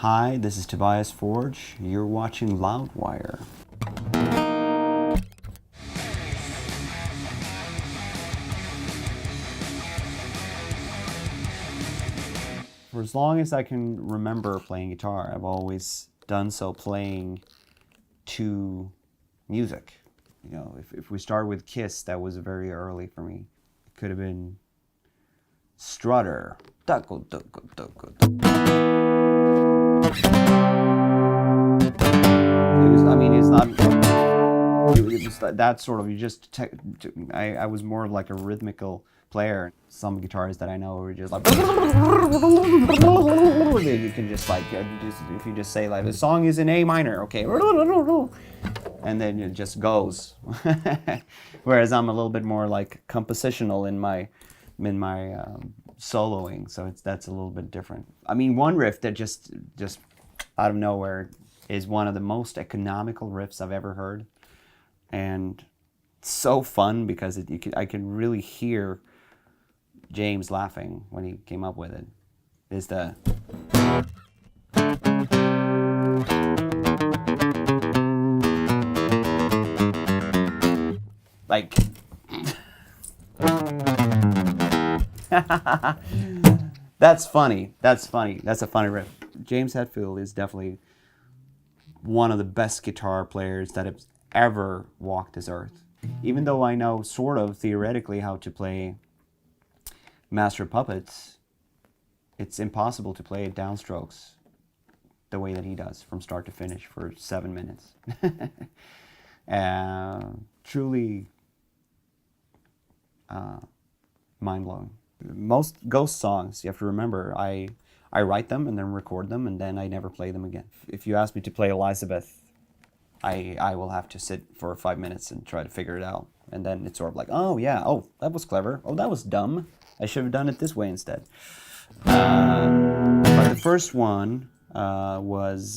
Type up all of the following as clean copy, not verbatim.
Hi, this is Tobias Forge. You're watching Loudwire. For as long as I can remember playing guitar, I've always done so playing to music. You know, if we start with Kiss, that was very early for me. It could have been Strutter. It was, I mean, it's not. It was that sort of. I was more of like a rhythmical player. Some guitarists that I know were just like. You can just like, if you just say like the song is in A minor, okay, and then it just goes. Whereas I'm a little bit more like compositional in my soloing, so that's a little bit different. I mean, one riff that just out of nowhere is one of the most economical riffs I've ever heard, and so fun because I can really hear James laughing when he came up with it. Is the like that's funny. That's funny. That's a funny riff. James Hetfield is definitely one of the best guitar players that has ever walked this earth. Even though I know sort of theoretically how to play Master of Puppets, it's impossible to play downstrokes the way that he does from start to finish for 7 minutes. Truly mind-blowing. Most Ghost songs, you have to remember, I write them and then record them and then I never play them again. If you ask me to play Elizabeth, I will have to sit for 5 minutes and try to figure it out. And then it's sort of like, oh yeah, oh, that was clever. Oh, that was dumb. I should have done it this way instead. But the first one was...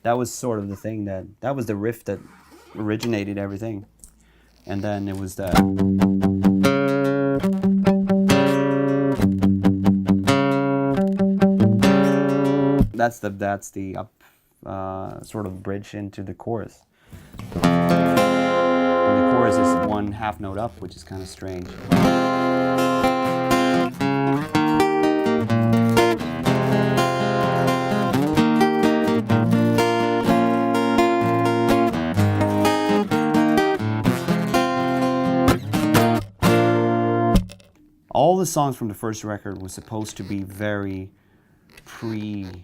that was sort of the thing that was the riff that originated everything. And then it was the... That's the up sort of bridge into the chorus. And the chorus is one half note up, which is kind of strange. All the songs from the first record were supposed to be very pre-metal,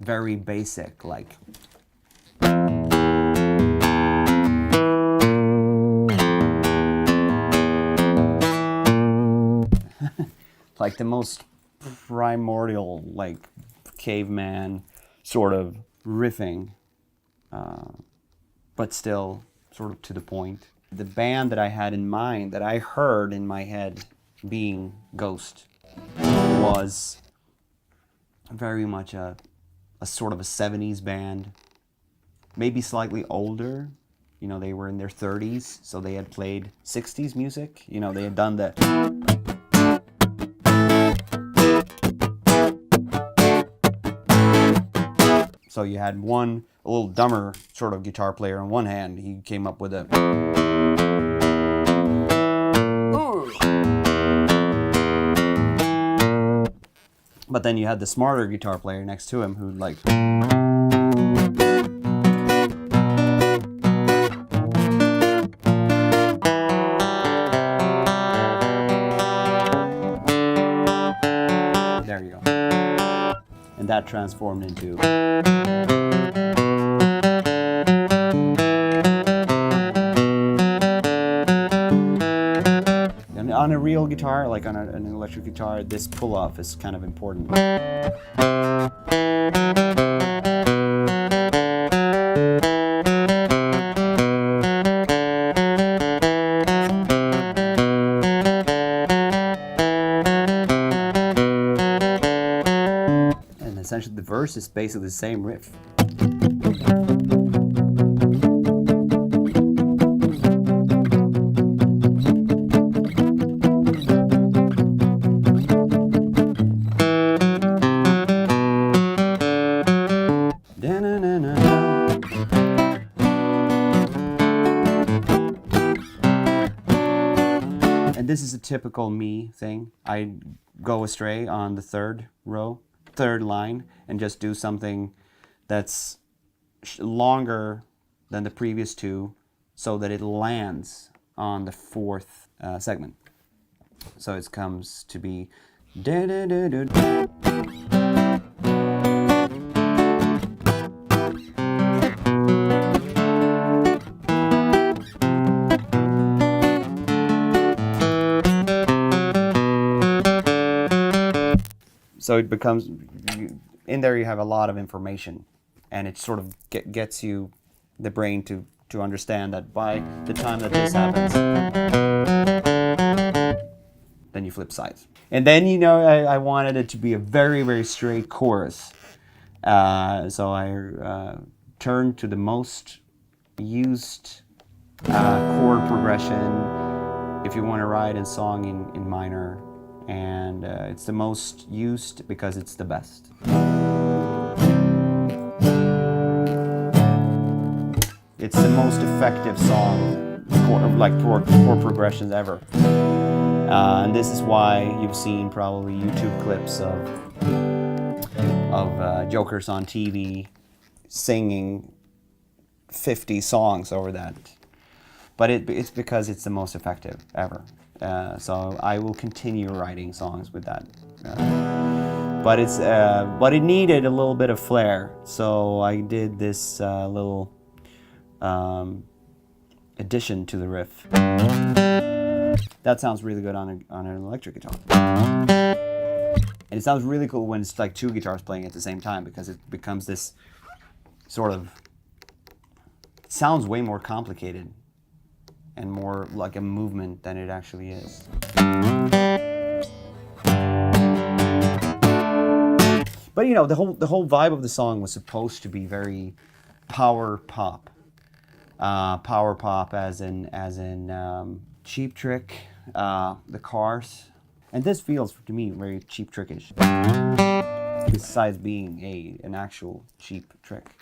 very basic, like... like the most primordial, like caveman sort of riffing, but still sort of to the point. The band that I had in mind, that I heard in my head being Ghost, was very much a sort of a 70s band, maybe slightly older. You know, they were in their 30s, so they had played 60s music. You know, they had done the... So you had a little dumber sort of guitar player on one hand. He came up with a... But then you had the smarter guitar player next to him who like... There you go. And that transformed into... On a real guitar, like on an electric guitar, this pull-off is kind of important. essentially the verse is basically the same riff. And this is a typical me thing. I go astray on the third line, and just do something that's longer than the previous two so that it lands on the fourth segment. So it comes to be so it becomes, in there you have a lot of information, and it sort of gets you, the brain, to understand that by the time that this happens, then you flip sides. And then, I wanted it to be a very, very straight chorus. So I turned to the most used chord progression if you want to write a song in minor. And it's the most used because it's the best. It's the most effective song, chord progressions ever. And this is why you've seen probably YouTube clips of jokers on TV singing 50 songs over that. But it's because it's the most effective ever. So I will continue writing songs with that. But it needed a little bit of flair, so I did this little addition to the riff. That sounds really good on an electric guitar. And it sounds really cool when it's like two guitars playing at the same time, because it becomes this sort of, it sounds way more complicated and more like a movement than it actually is. But the whole vibe of the song was supposed to be very power pop. Power pop as in Cheap Trick, the Cars. And this feels to me very Cheap Trickish, besides being an actual Cheap Trick.